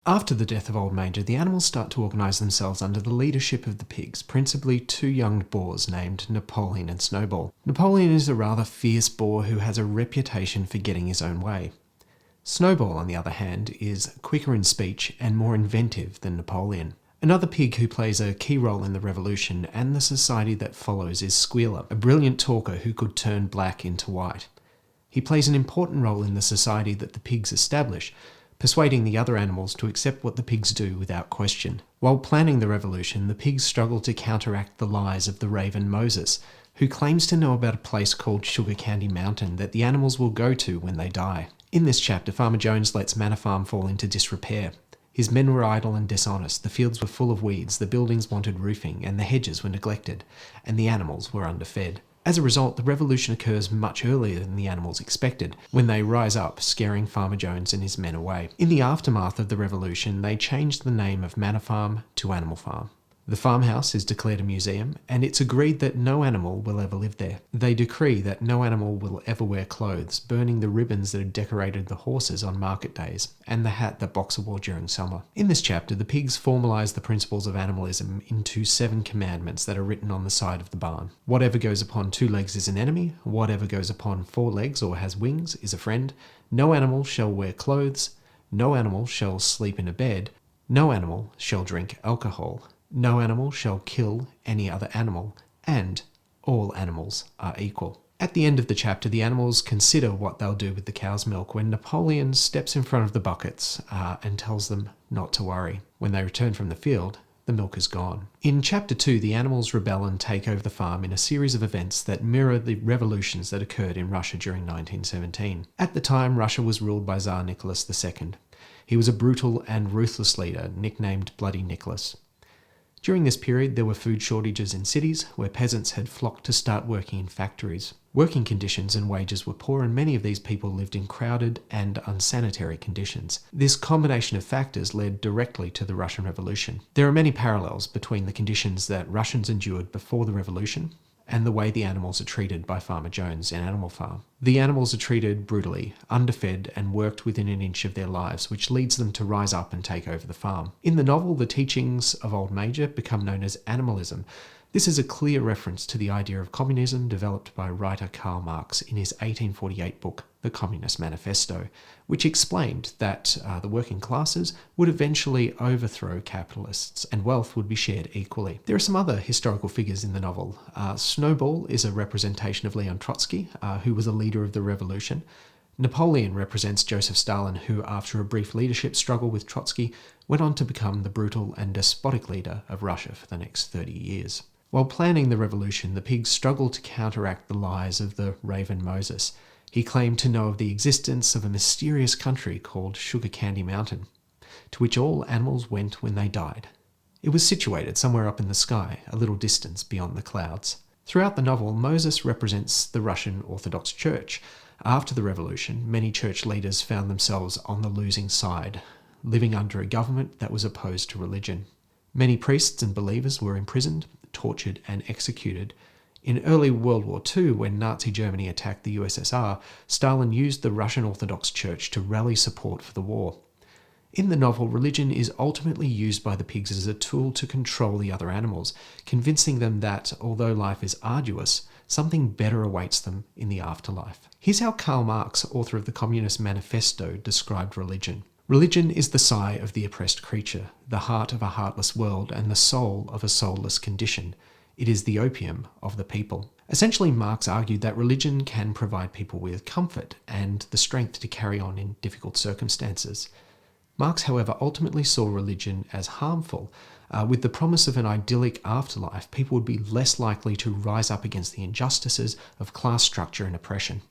After the death of Old Major, the animals start to organise themselves under the leadership of the pigs, principally two young boars named Napoleon and Snowball. Napoleon is a rather fierce boar who has a reputation for getting his own way. Snowball, on the other hand, is quicker in speech and more inventive than Napoleon. Another pig who plays a key role in the revolution and the society that follows is Squealer, a brilliant talker who could turn black into white. He plays an important role in the society that the pigs establish, persuading the other animals to accept what the pigs do without question. While planning the revolution, the pigs struggle to counteract the lies of the raven Moses, who claims to know about a place called Sugar Candy Mountain that the animals will go to when they die. In this chapter, Farmer Jones lets Manor Farm fall into disrepair. His men were idle and dishonest, the fields were full of weeds, the buildings wanted roofing, and the hedges were neglected, and the animals were underfed. As a result, the revolution occurs much earlier than the animals expected, when they rise up, scaring Farmer Jones and his men away. In the aftermath of the revolution, they changed the name of Manor Farm to Animal Farm. The farmhouse is declared a museum, and it's agreed that no animal will ever live there. They decree that no animal will ever wear clothes, burning the ribbons that had decorated the horses on market days, and the hat that Boxer wore during summer. In this chapter, the pigs formalise the principles of animalism into 7 commandments that are written on the side of the barn. Whatever goes upon 2 legs is an enemy, whatever goes upon 4 legs or has wings is a friend, no animal shall wear clothes, no animal shall sleep in a bed, no animal shall drink alcohol, no animal shall kill any other animal, and all animals are equal. At the end of the chapter, the animals consider what they'll do with the cow's milk when Napoleon steps in front of the buckets and tells them not to worry. When they return from the field, the milk is gone. In chapter 2, the animals rebel and take over the farm in a series of events that mirror the revolutions that occurred in Russia during 1917. At the time, Russia was ruled by Tsar Nicholas II. He was a brutal and ruthless leader, nicknamed Bloody Nicholas. During this period, there were food shortages in cities where peasants had flocked to start working in factories. Working conditions and wages were poor, and many of these people lived in crowded and unsanitary conditions. This combination of factors led directly to the Russian Revolution. There are many parallels between the conditions that Russians endured before the revolution and the way the animals are treated by Farmer Jones in Animal Farm. The animals are treated brutally, underfed, and worked within an inch of their lives, which leads them to rise up and take over the farm. In the novel, the teachings of Old Major become known as animalism. This is a clear reference to the idea of communism developed by writer Karl Marx in his 1848 book, The Communist Manifesto, which explained that the working classes would eventually overthrow capitalists and wealth would be shared equally. There are some other historical figures in the novel. Snowball is a representation of Leon Trotsky, who was a leader of the revolution. Napoleon represents Joseph Stalin, who, after a brief leadership struggle with Trotsky, went on to become the brutal and despotic leader of Russia for the next 30 years. While planning the revolution, the pigs struggled to counteract the lies of the raven Moses. He claimed to know of the existence of a mysterious country called Sugar Candy Mountain, to which all animals went when they died. It was situated somewhere up in the sky, a little distance beyond the clouds. Throughout the novel, Moses represents the Russian Orthodox Church. After the revolution, many church leaders found themselves on the losing side, living under a government that was opposed to religion. Many priests and believers were imprisoned, tortured, and executed. In early World War II, when Nazi Germany attacked the USSR, Stalin used the Russian Orthodox Church to rally support for the war. In the novel, religion is ultimately used by the pigs as a tool to control the other animals, convincing them that, although life is arduous, something better awaits them in the afterlife. Here's how Karl Marx, author of the Communist Manifesto, described religion. Religion is the sigh of the oppressed creature, the heart of a heartless world, and the soul of a soulless condition. It is the opium of the people. Essentially, Marx argued that religion can provide people with comfort and the strength to carry on in difficult circumstances. Marx, however, ultimately saw religion as harmful. With the promise of an idyllic afterlife, people would be less likely to rise up against the injustices of class structure and oppression.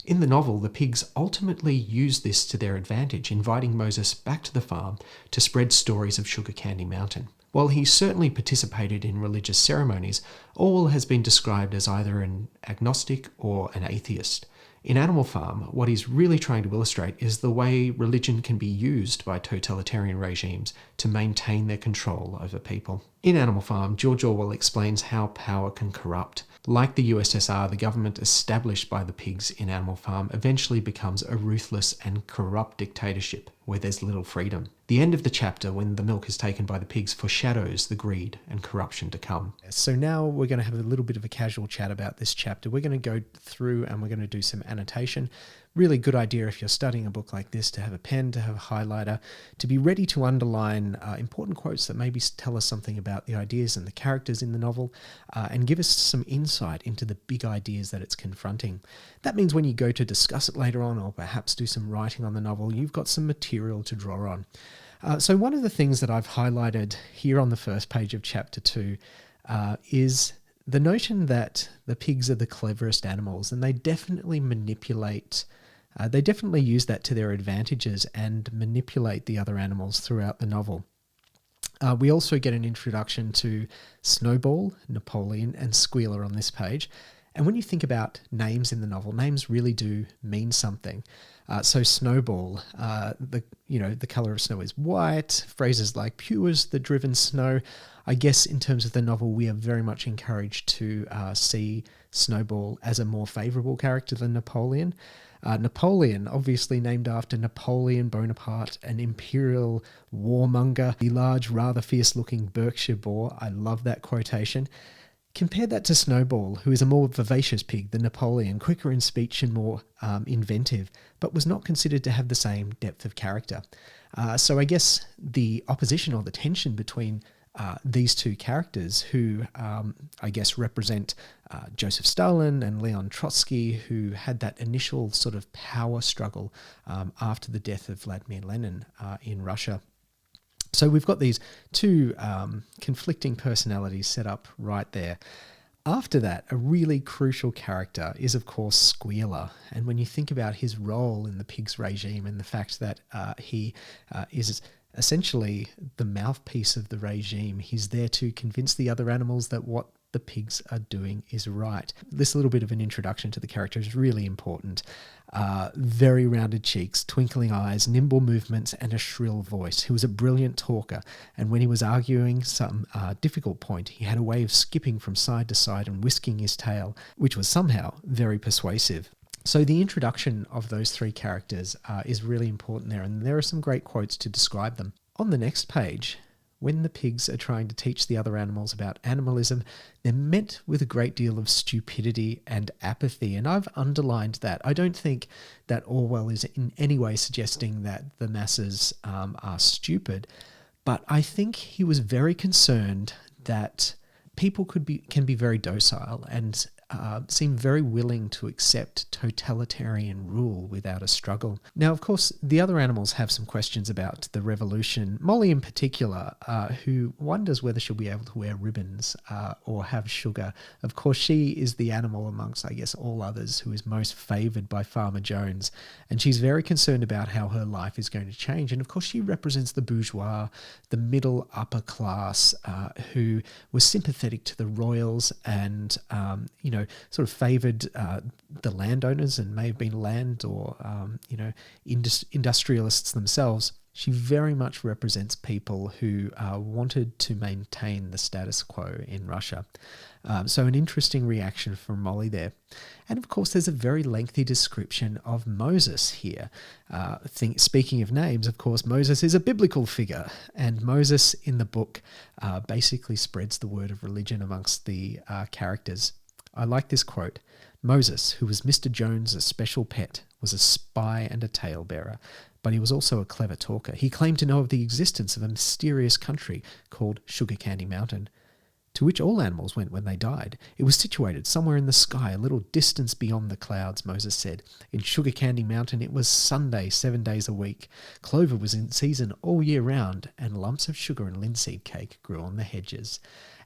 In the novel, the pigs ultimately use this to their advantage, inviting Moses back to the farm to spread stories of Sugar Candy Mountain. While he certainly participated in religious ceremonies, Orwell has been described as either an agnostic or an atheist. In Animal Farm, what he's really trying to illustrate is the way religion can be used by totalitarian regimes to maintain their control over people. In Animal Farm, George Orwell explains how power can corrupt. Like the USSR, the government established by the pigs in Animal Farm eventually becomes a ruthless and corrupt dictatorship where there's little freedom. The end of the chapter, when the milk is taken by the pigs, foreshadows the greed and corruption to come. So now we're going to have a little bit of a casual chat about this chapter. We're going to go through and we're going to do some annotation. Really good idea if you're studying a book like this to have a pen, to have a highlighter, to be ready to underline important quotes that maybe tell us something about the ideas and the characters in the novel, and give us some insight into the big ideas that it's confronting. That means when you go to discuss it later on, or perhaps do some writing on the novel, you've got some material to draw on. So one of the things that I've highlighted here on the first page of chapter 2 is the notion that the pigs are the cleverest animals, and they definitely they definitely use that to their advantages and manipulate the other animals throughout the novel. We also get an introduction to Snowball, Napoleon, and Squealer on this page. And when you think about names in the novel, names really do mean something. So Snowball, the colour of snow is white. Phrases like pure as the driven snow. I guess in terms of the novel, we are very much encouraged to see Snowball as a more favourable character than Napoleon. Napoleon, obviously named after Napoleon Bonaparte, an imperial warmonger, the large, rather fierce-looking Berkshire boar. I love that quotation. Compare that to Snowball, who is a more vivacious pig than Napoleon, quicker in speech and more inventive, but was not considered to have the same depth of character. So I guess the opposition or the tension between these two characters, who I guess represent Joseph Stalin and Leon Trotsky, who had that initial sort of power struggle after the death of Vladimir Lenin in Russia. So we've got these two conflicting personalities set up right there. After that, a really crucial character is, of course, Squealer. And when you think about his role in the pigs regime and the fact that he is essentially the mouthpiece of the regime, he's there to convince the other animals that what the pigs are doing is right. This little bit of an introduction to the character is really important. Very rounded cheeks, twinkling eyes, nimble movements, and a shrill voice. He was a brilliant talker, and when he was arguing some difficult point, he had a way of skipping from side to side and whisking his tail, which was somehow very persuasive. So the introduction of those three characters is really important there, and there are some great quotes to describe them. On the next page, when the pigs are trying to teach the other animals about animalism, they're met with a great deal of stupidity and apathy, and I've underlined that. I don't think that Orwell is in any way suggesting that the masses are stupid, but I think he was very concerned that people can be very docile and seem very willing to accept totalitarian rule without a struggle. Now, of course, the other animals have some questions about the revolution. Molly in particular, who wonders whether she'll be able to wear ribbons or have sugar. Of course, she is the animal amongst, I guess, all others who is most favoured by Farmer Jones. And she's very concerned about how her life is going to change. And of course, she represents the bourgeois, the middle upper class, who was sympathetic to the royals and, sort of favoured the landowners and may have been land or, industrialists themselves. She very much represents people who wanted to maintain the status quo in Russia. So an interesting reaction from Molly there. And of course, there's a very lengthy description of Moses here. Speaking of names, of course, Moses is a biblical figure, and Moses in the book basically spreads the word of religion amongst the characters. I like this quote. Moses, who was Mr. Jones' special pet, was a spy and a talebearer, but he was also a clever talker. He claimed to know of the existence of a mysterious country called Sugar Candy Mountain, to which all animals went when they died. It was situated somewhere in the sky, a little distance beyond the clouds, Moses said. In Sugar Candy Mountain, it was Sunday 7 days a week. Clover was in season all year round, and lumps of sugar and linseed cake grew on the hedges.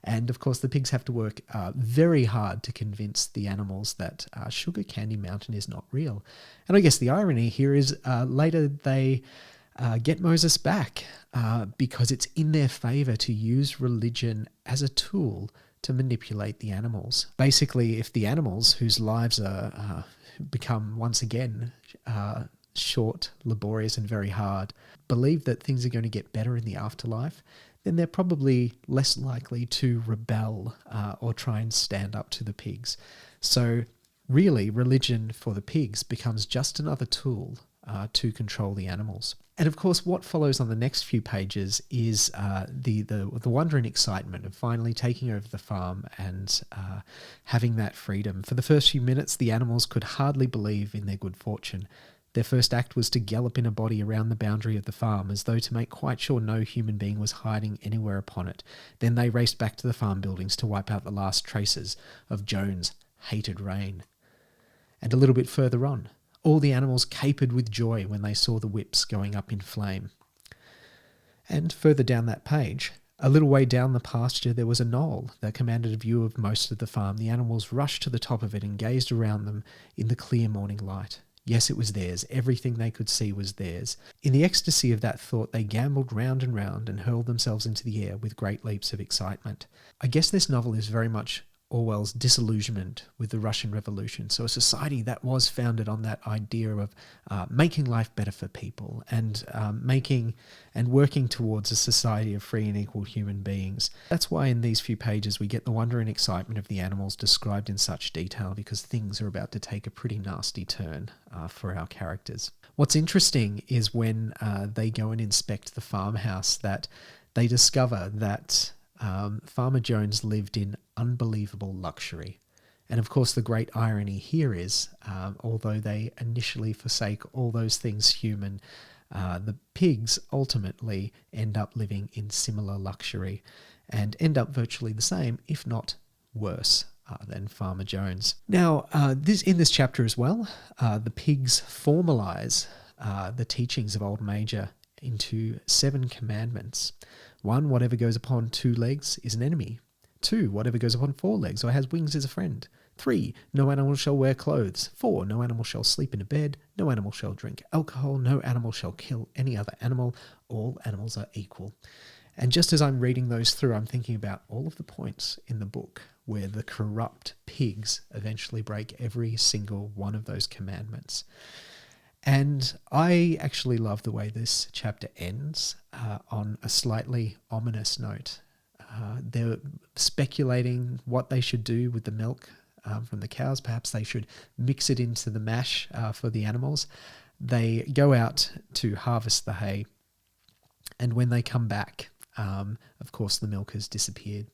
And of course, the pigs have to work very hard to convince the animals that Sugar Candy Mountain is not real. And I guess the irony here is later they get Moses back because it's in their favour to use religion as a tool to manipulate the animals. Basically, if the animals whose lives are become once again short, laborious and very hard, believe that things are going to get better in the afterlife, then they're probably less likely to rebel or try and stand up to the pigs. So really, religion for the pigs becomes just another tool to control the animals. And of course, what follows on the next few pages is the wonder and excitement of finally taking over the farm and having that freedom. For the first few minutes, the animals could hardly believe in their good fortune. Their first act was to gallop in a body around the boundary of the farm, as though to make quite sure no human being was hiding anywhere upon it. Then they raced back to the farm buildings to wipe out the last traces of Joan's hated reign. And a little bit further on, all the animals capered with joy when they saw the whips going up in flame. And further down that page, a little way down the pasture, there was a knoll that commanded a view of most of the farm. The animals rushed to the top of it and gazed around them in the clear morning light. Yes, it was theirs. Everything they could see was theirs. In the ecstasy of that thought, they gambolled round and round and hurled themselves into the air with great leaps of excitement. I guess this novel is very much Orwell's disillusionment with the Russian Revolution. So a society that was founded on that idea of making life better for people and making and working towards a society of free and equal human beings. That's why in these few pages we get the wonder and excitement of the animals described in such detail, because things are about to take a pretty nasty turn for our characters. What's interesting is when they go and inspect the farmhouse, that they discover that Farmer Jones lived in unbelievable luxury. And of course, the great irony here is, although they initially forsake all those things human, the pigs ultimately end up living in similar luxury and end up virtually the same, if not worse, than Farmer Jones. Now, in this chapter as well, the pigs formalise the teachings of Old Major into 7 commandments. 1, whatever goes upon 2 legs is an enemy. 2, whatever goes upon 4 legs or has wings is a friend. 3, no animal shall wear clothes. 4, no animal shall sleep in a bed. No animal shall drink alcohol. No animal shall kill any other animal. All animals are equal. And just as I'm reading those through, I'm thinking about all of the points in the book where the corrupt pigs eventually break every single one of those commandments. And I actually love the way this chapter ends on a slightly ominous note. They're speculating what they should do with the milk from the cows. Perhaps they should mix it into the mash for the animals. They go out to harvest the hay, and when they come back, of course, the milk has disappeared.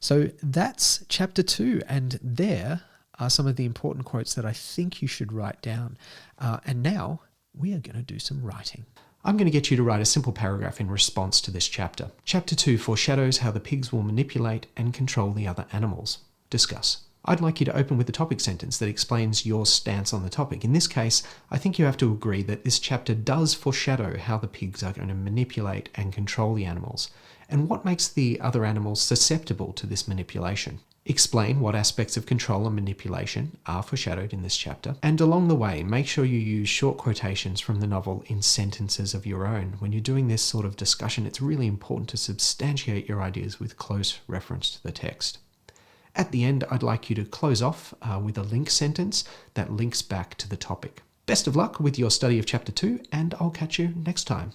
So that's chapter 2, and there are some of the important quotes that I think you should write down. And now we are going to do some writing. I'm going to get you to write a simple paragraph in response to this chapter. Chapter 2 foreshadows how the pigs will manipulate and control the other animals. Discuss. I'd like you to open with the topic sentence that explains your stance on the topic. In this case, I think you have to agree that this chapter does foreshadow how the pigs are going to manipulate and control the animals, and what makes the other animals susceptible to this manipulation. Explain what aspects of control and manipulation are foreshadowed in this chapter, and along the way, make sure you use short quotations from the novel in sentences of your own. When you're doing this sort of discussion, it's really important to substantiate your ideas with close reference to the text. At the end, I'd like you to close off with a link sentence that links back to the topic. Best of luck with your study of chapter 2, and I'll catch you next time.